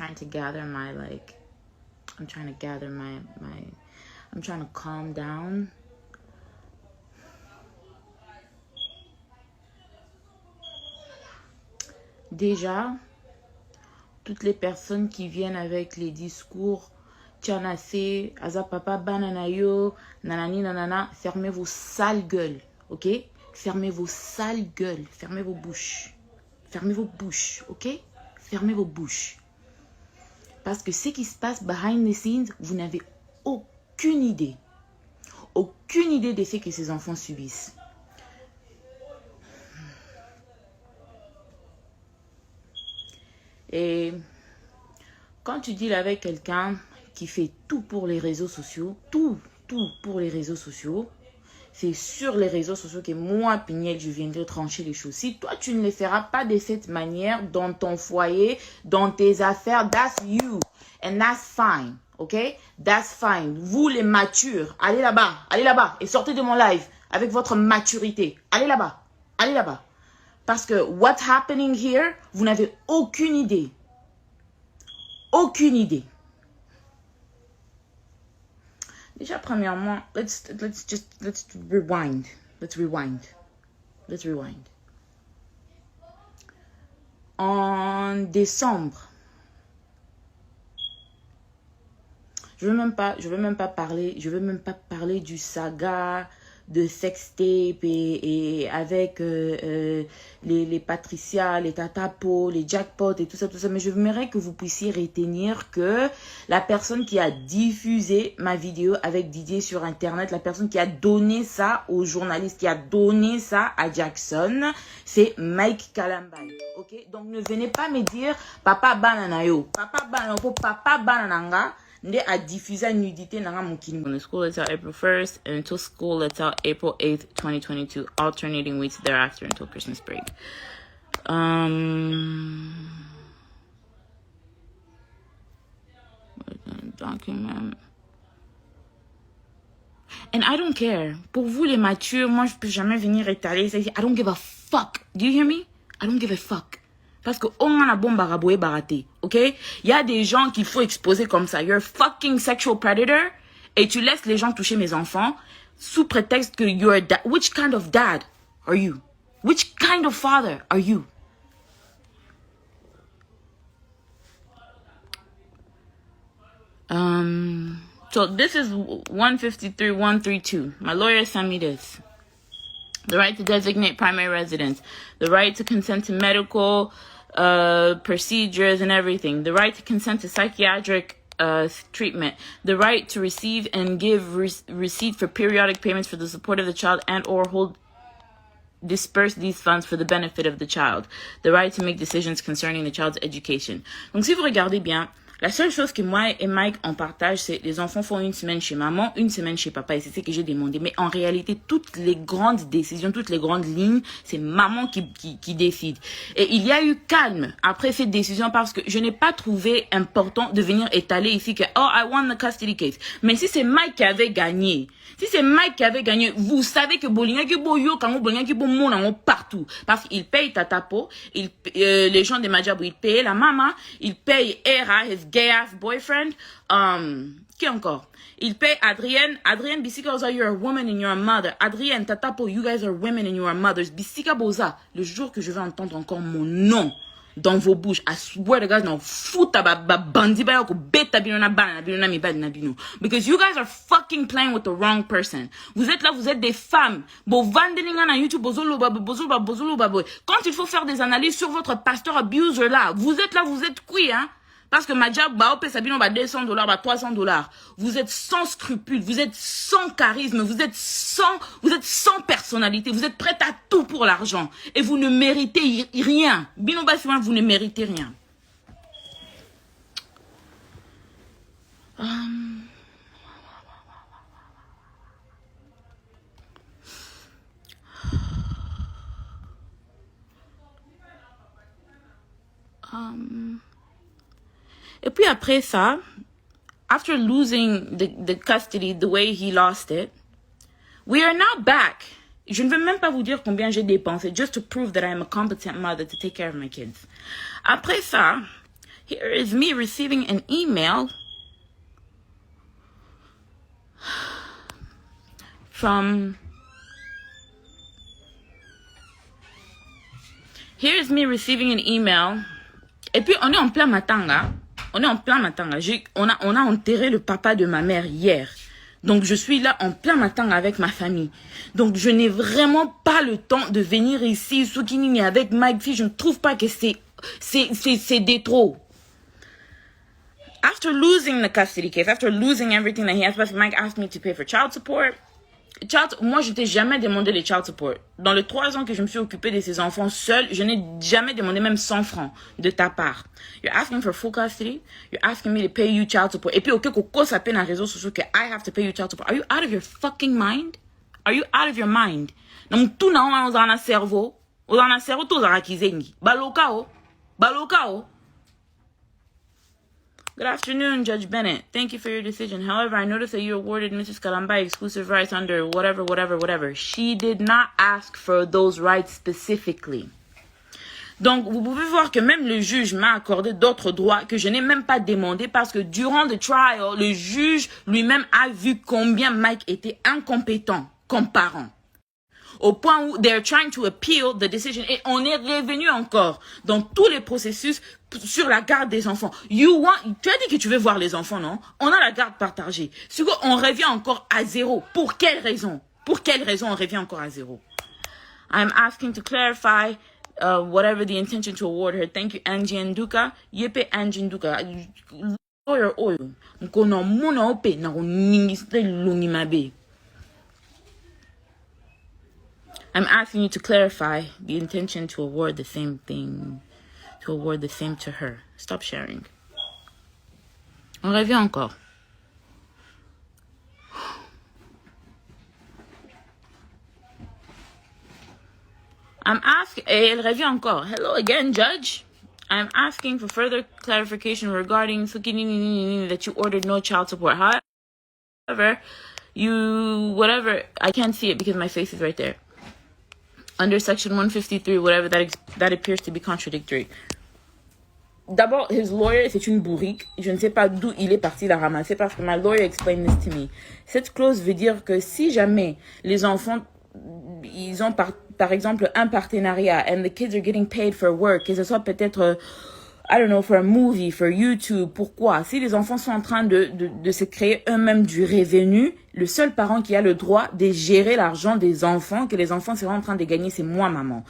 trying to gather my, like, I'm trying to gather I'm trying to calm down. Déjà, toutes les personnes qui viennent avec les discours Tianase, Aza papa bananayo, nanani nanana, fermez vos sales gueules, ok? Fermez vos sales gueules, fermez vos bouches. Fermez vos bouches, ok? Fermez vos bouches. Parce que ce qui se passe behind the scenes, vous n'avez aucune idée. Aucune idée de ce que ces enfants subissent. Et quand tu deals avec quelqu'un qui fait tout pour les réseaux sociaux, tout pour les réseaux sociaux, c'est sur les réseaux sociaux que moi, Pignel, je viendrai trancher les choses. Si toi, tu ne les feras pas de cette manière dans ton foyer, dans tes affaires, that's you. And that's fine, ok? That's fine. Vous, les matures, allez là-bas et sortez de mon live avec votre maturité. Allez là-bas. Parce que what's happening here, vous n'avez aucune idée. Aucune idée. Déjà, premièrement, let's rewind. Let's rewind. En décembre, je veux même pas parler du saga de sextape et avec les Patricia, les Tatapo, les Jackpot et tout ça, mais je voudrais que vous puissiez retenir que la personne qui a diffusé ma vidéo avec Didier sur internet, la personne qui a donné ça aux journalistes, qui a donné ça à Jackson, c'est Mike Kalambay, ok? Donc ne venez pas me dire papa bananayo, papa banananga. A diffusé nudité dans mon kini. When the school lets out April 1st until school lets out April 8th, 2022, alternating weeks thereafter until Christmas break. Document. And I don't care. Pour vous les matures, moi je peux jamais venir étaler. I don't give a fuck. Do you hear me? I don't give a fuck. Parce que on a bon baraboué baraté, ok? Il y a des gens qu'il faut exposer comme ça. You're a fucking sexual predator et tu laisses les gens toucher mes enfants sous prétexte que you're a dad. Which kind of dad are you? Which kind of father are you? So this is 153.132. My lawyer sent me this. The right to designate primary residence, the right to consent to medical procedures and everything, the right to consent to psychiatric treatment, the right to receive and give receipt for periodic payments for the support of the child and or disperse these funds for the benefit of the child, the right to make decisions concerning the child's education. Donc si vous regardez bien, la seule chose que moi et Mike on partage, c'est les enfants font une semaine chez maman, une semaine chez papa, et c'est ce que j'ai demandé. Mais en réalité, toutes les grandes décisions, toutes les grandes lignes, c'est maman qui décide. Et il y a eu calme après cette décision parce que je n'ai pas trouvé important de venir étaler ici que oh I won the custody case. Mais si c'est Mike qui avait gagné, vous savez que Bolinga qui boyo quand Bolinga qui bon mon partout parce qu'il paye Tatapo, les gens de Majabou ils payent la maman, ils payent Era, his gay ass boyfriend, qui encore? Il paye Adrienne, Bisika Boza, you're a woman and you're a mother. Adrienne, Tatapo, you guys are women and you are mothers. Bisika Boza, le jour que je vais entendre encore mon nom dans vos bouches, I swear to God, non, fouta bandi ba yoko beta binona bana binona mi bali na bino. Because you guys are fucking playing with the wrong person. Vous êtes là, vous êtes des femmes. Bo vandelinga na YouTube, bozolo baboy. Quand il faut faire des analyses sur votre pasteur abuser là, vous êtes là, vous êtes qui, hein? Parce que Majab, Baopé Sabino, $200, $300. Vous êtes sans scrupules, vous êtes sans charisme, vous êtes sans personnalité, vous êtes prête à tout pour l'argent. Et vous ne méritez rien. Bino Bassouin, vous ne méritez rien. Et puis après ça, after losing the custody the way he lost it, we are now back. Je ne vais même pas vous dire combien j'ai dépensé just to prove that I am a competent mother to take care of my kids. Après ça, Here is me receiving an email from... Here is me receiving an email. Et puis, on est en plein matanga. On est en plein matanga. On a enterré le papa de ma mère hier. Donc, je suis là en plein matanga avec ma famille. Donc, je n'ai vraiment pas le temps de venir ici, Soukinini, avec Mike Fee. Je ne trouve pas que c'est des trop. After losing the custody case, after losing everything that he has, Mike asked me to pay for child support. Moi, je t'ai jamais demandé les child support. Dans les 3 ans que je me suis occupée de ces enfants seule, je n'ai jamais demandé même 100 francs de ta part. You're asking for full custody. You're asking me to pay you child support. Et puis, ok, Coco s'appelle dans les réseaux sociaux que I have to pay you child support. Are you out of your fucking mind? Are you out of your mind? Donc, tout n'a pas dans le cerveau. Dans le cerveau, tout a kizengi. Balokao. Balokao. Good afternoon, Judge Bennett. Thank you for your decision. However, I noticed that you awarded Mrs. Kalamba exclusive rights under whatever. She did not ask for those rights specifically. Donc, vous pouvez voir que même le juge m'a accordé d'autres droits que je n'ai même pas demandé parce que durant le trial, le juge lui-même a vu combien Mike était incompétent comme parent. Au point où they're trying to appeal the decision. Et on est revenu encore dans tous les processus sur la garde des enfants. Tu as dit que tu veux voir les enfants, non? On a la garde partagée. On revient encore à zéro. Pour quelle raison? Pour quelle raison on revient encore à zéro? I'm asking to clarify whatever the intention to award her. Thank you, Angie Nduka. Yepe Angie Nduka. Lawyer oyo. Mkono muna ope na uningiste lungi mabe. I'm asking you to clarify the intention to award the same thing, to award the same to her. Stop sharing. On revient encore. I'm asking, elle revient encore. Hello again, Judge. I'm asking for further clarification regarding that you ordered no child support. However, I can't see it because my face is right there. Under section 153, whatever, that appears to be contradictory. D'abord, his lawyer, c'est une bourrique. Je ne sais pas d'où il est parti la ramasser parce que my lawyer explained this to me. Cette clause veut dire que si jamais les enfants, ils ont par exemple un partenariat and the kids are getting paid for work, que ce soit peut-être, I don't know, for a movie, for YouTube, pourquoi? Si les enfants sont en train de se créer eux-mêmes du revenu, le seul parent qui a le droit de gérer l'argent des enfants, que les enfants sont en train de gagner, c'est moi, maman.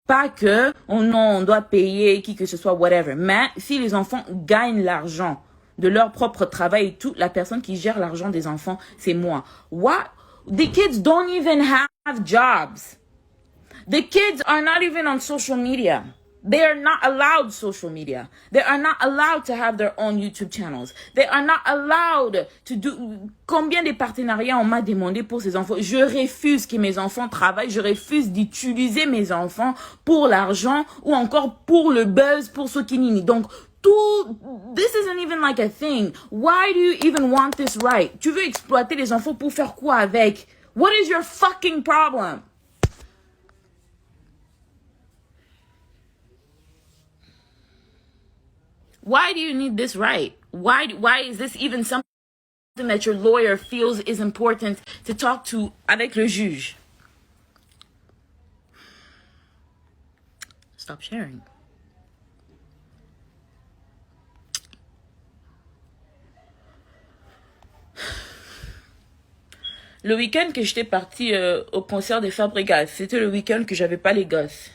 Pas que, oh non, on doit payer qui que ce soit, whatever. Mais si les enfants gagnent l'argent de leur propre travail et tout, la personne qui gère l'argent des enfants, c'est moi. What? The kids don't even have jobs. The kids are not even on social media. They are not allowed social media. They are not allowed to have their own YouTube channels. They are not allowed to do... Combien de partenariats on m'a demandé pour ces enfants? Je refuse que mes enfants travaillent. Je refuse d'utiliser mes enfants pour l'argent ou encore pour le buzz, pour ce qui n'est. Donc, this isn't even like a thing. Why do you even want this right? Tu veux exploiter les enfants pour faire quoi avec? What is your fucking problem? Why do you need this right? Why is this even something that your lawyer feels is important to talk to avec le juge? Stop sharing. Le week-end que j'étais partie au concert des Fabregas, c'était le week-end que j'avais pas les gosses.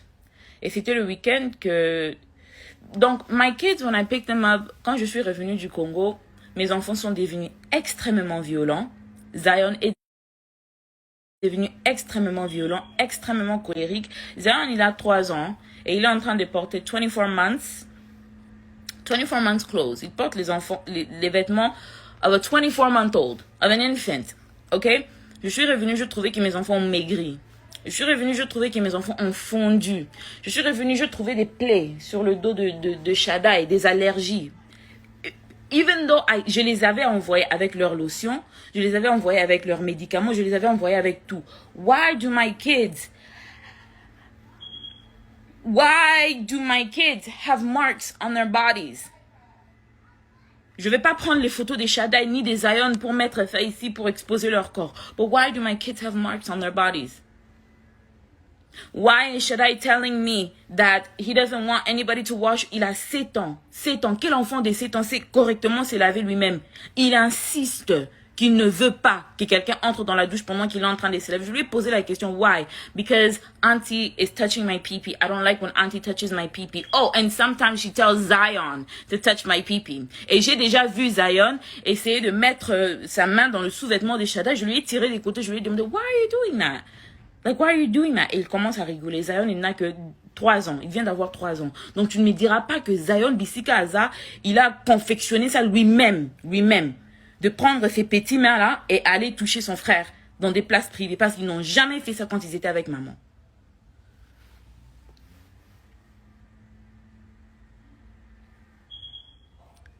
Et c'était le week-end que... Donc, my kids, when I picked them up, quand je suis revenue du Congo, mes enfants sont devenus extrêmement violents. Zion est devenu extrêmement violent, extrêmement colérique. Zion, il a 3 ans et il est en train de porter 24 months clothes. Il porte les vêtements of a 24-month-old, of an infant. Ok? Je suis revenue, je trouvais que mes enfants ont maigri. Je suis revenue, je trouvais que mes enfants ont fondu. Je suis revenue, je trouvais des plaies sur le dos de Shada et des allergies. Even though je les avais envoyés avec leur lotion, je les avais envoyés avec leurs médicaments, je les avais envoyés avec tout. Why do my kids Why do my kids have marks on their bodies? Je vais pas prendre les photos des Shaddai ni des Zion pour mettre ça ici pour exposer leur corps. But why do my kids have marks on their bodies? Why is Shaddai telling me that he doesn't want anybody to wash? Il a 7 ans. 7 ans. Quel enfant de 7 ans sait correctement se laver lui-même? Il insiste qu'il ne veut pas que quelqu'un entre dans la douche pendant qu'il est en train de se laver. Je lui ai posé la question, why? Because auntie is touching my pee-pee. I don't like when auntie touches my pee-pee. Oh, and sometimes she tells Zion to touch my pee-pee. Et j'ai déjà vu Zion essayer de mettre sa main dans le sous-vêtement de Shaddai. Je lui ai tiré des côtés. Je lui ai demandé, why are you doing that? Like, why are you doing that? Et il commence à rigoler. Zion, il n'a que 3 ans. Il vient d'avoir 3 ans. Donc, tu ne me diras pas que Zion Bissika Aza, il a confectionné ça lui-même. De prendre ses petits mains-là et aller toucher son frère dans des places privées. Parce qu'ils n'ont jamais fait ça quand ils étaient avec maman.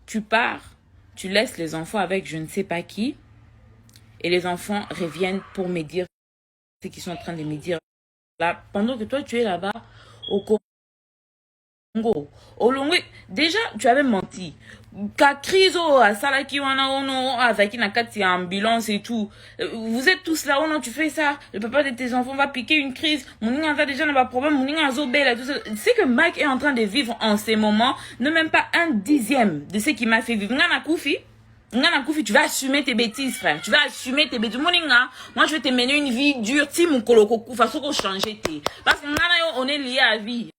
Tu pars, tu laisses les enfants avec je ne sais pas qui. Et les enfants reviennent pour me dire ce qu'ils sont en train de me dire là, pendant que toi tu es là-bas au Congo. Au Longwe, déjà tu avais menti. Ka crise à Salaki wana ono avec une carte ambulance et tout. Vous êtes tous là, oh non, tu fais ça. Le papa de tes enfants va piquer une crise. Mon ninga déjà n'a pas de problème. Mon ninga zobé tout ça. C'est que Mike est en train de vivre en ces moments, ne même pas 1/10 de ce qu'il m'a fait vivre. Ngana Koufi. Tu vas assumer tes bêtises, frère. Tu vas assumer tes bêtises. Moi, je vais te mener une vie dure. Si mon koloko koufa, faut qu'on change. Parce que on est lié à vie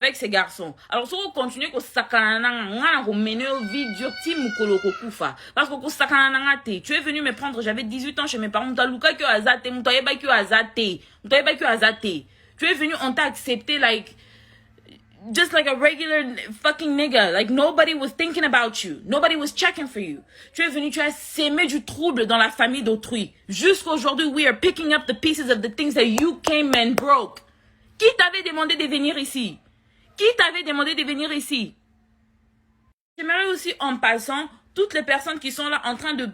avec ces garçons. Alors, si on continue qu'on s'accane, on mener une vie dure. Si mon koloko koufa. Parce qu'on s'accane, tu es venu me prendre, j'avais 18 ans chez mes parents. T'as que azate, que azate. Tu es venu, on t'a accepté, like, just like a regular fucking nigga. Like, nobody was thinking about you. Nobody was checking for you. Tu es venu, tu as sémé du trouble dans la famille d'autrui. Jusqu'aujourd'hui, we are picking up the pieces of the things that you came and broke. Qui t'avait demandé de venir ici? J'aimerais aussi, en passant, toutes les personnes qui sont là en train de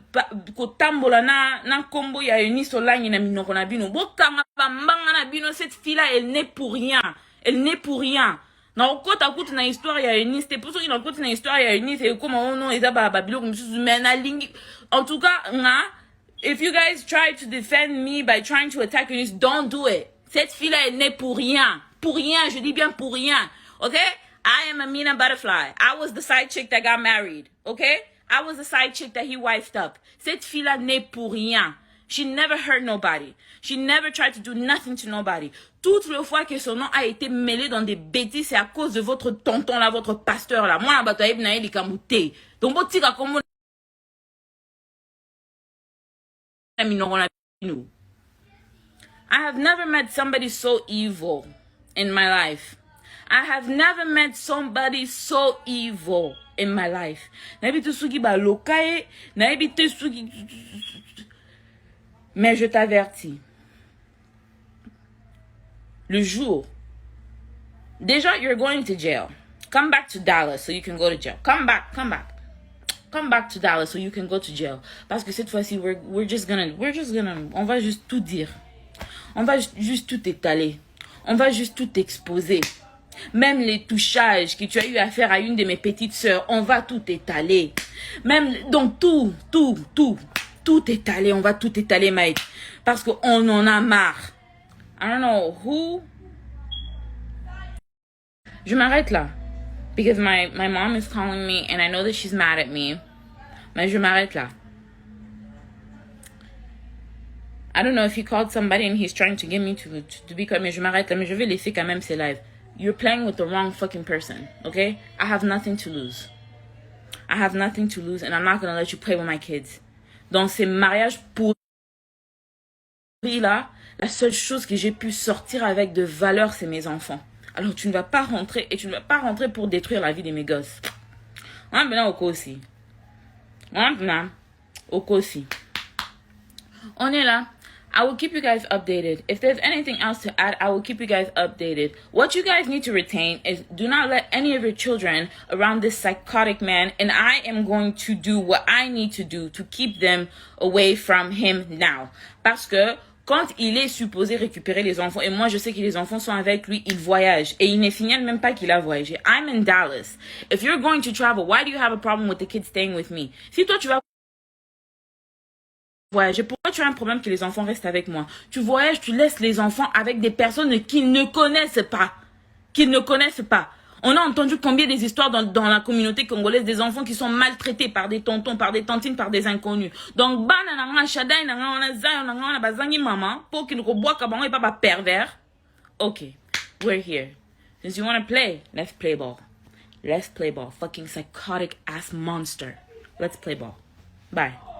kotambola na combo ya uni solangi na minoko na bino. Bokanga bambanga na bino, cette fille-là, elle n'est pour rien. Na okota kuti na histoire ya Eunice, c'est pour ça qu'il a kuti na histoire ya Eunice et comme on non eza ba babilo comme ça mais na lingi. En tout cas, if you guys try to defend me by trying to attack Eunice, don't do it. Cette fille-là elle n'est pour rien, je dis bien pour rien. Okay? I am Amina Butterfly. I was the side chick that got married. Okay? I was the side chick that he wifed up. Cette fille-là n'est pour rien. She never hurt nobody. She never tried to do nothing to nobody. Toutes les fois que son nom a été mêlé dans des bêtises, c'est à cause de votre tonton là, votre pasteur là. Moi, la bataille n'a pas été donc, bon, tira comme I have never met somebody so evil in my life. Mais je t'avertis. Le jour. Déjà, you're going to jail. Come back to Dallas so you can go to jail. Come back. Come back to Dallas so you can go to jail. Parce que cette fois-ci, we're just gonna, on va juste tout dire. On va juste tout étaler. On va juste tout exposer. Même les touchages que tu as eu à faire à une de mes petites sœurs, on va tout étaler. Même, donc tout étaler, on va tout étaler, Mike. Parce qu'on en a marre. I don't know who. Je m'arrête là. Because my mom is calling me and I know that she's mad at me. Mais je m'arrête là. I don't know if he called somebody and he's trying to get me to be quiet. Mais je m'arrête là. Mais je vais laisser quand même ces lives. You're playing with the wrong fucking person. Okay? I have nothing to lose. And I'm not gonna let you play with my kids. Dans ces mariages pourris là, la seule chose que j'ai pu sortir avec de valeur, c'est mes enfants. Alors tu ne vas pas rentrer et tu ne vas pas rentrer pour détruire la vie de mes gosses. On est là au Kosi. On est là. I will keep you guys updated. If there's anything else to add, I will keep you guys updated. What you guys need to retain is do not let any of your children around this psychotic man, and I am going to do what I need to do to keep them away from him now. Parce que Quand il est supposé récupérer les enfants, et moi je sais que les enfants sont avec lui, il voyage. Et il ne signale même pas qu'il a voyagé. I'm in Dallas. If you're going to travel, why do you have a problem with the kids staying with me? Si toi tu vas voyager, pourquoi tu as un problème que les enfants restent avec moi? Tu voyages, tu laisses les enfants avec des personnes qu'ils ne connaissent pas. Qu'ils ne connaissent pas. On a entendu combien des histoires dans la communauté congolaise des enfants qui sont maltraités par des tontons, par des tantines, par des inconnus. Donc, maman, pour qu'ils ne reboient et pas pervers. Okay, we're here. Since you want to play, let's play ball. Let's play ball. Fucking psychotic ass monster. Let's play ball. Bye.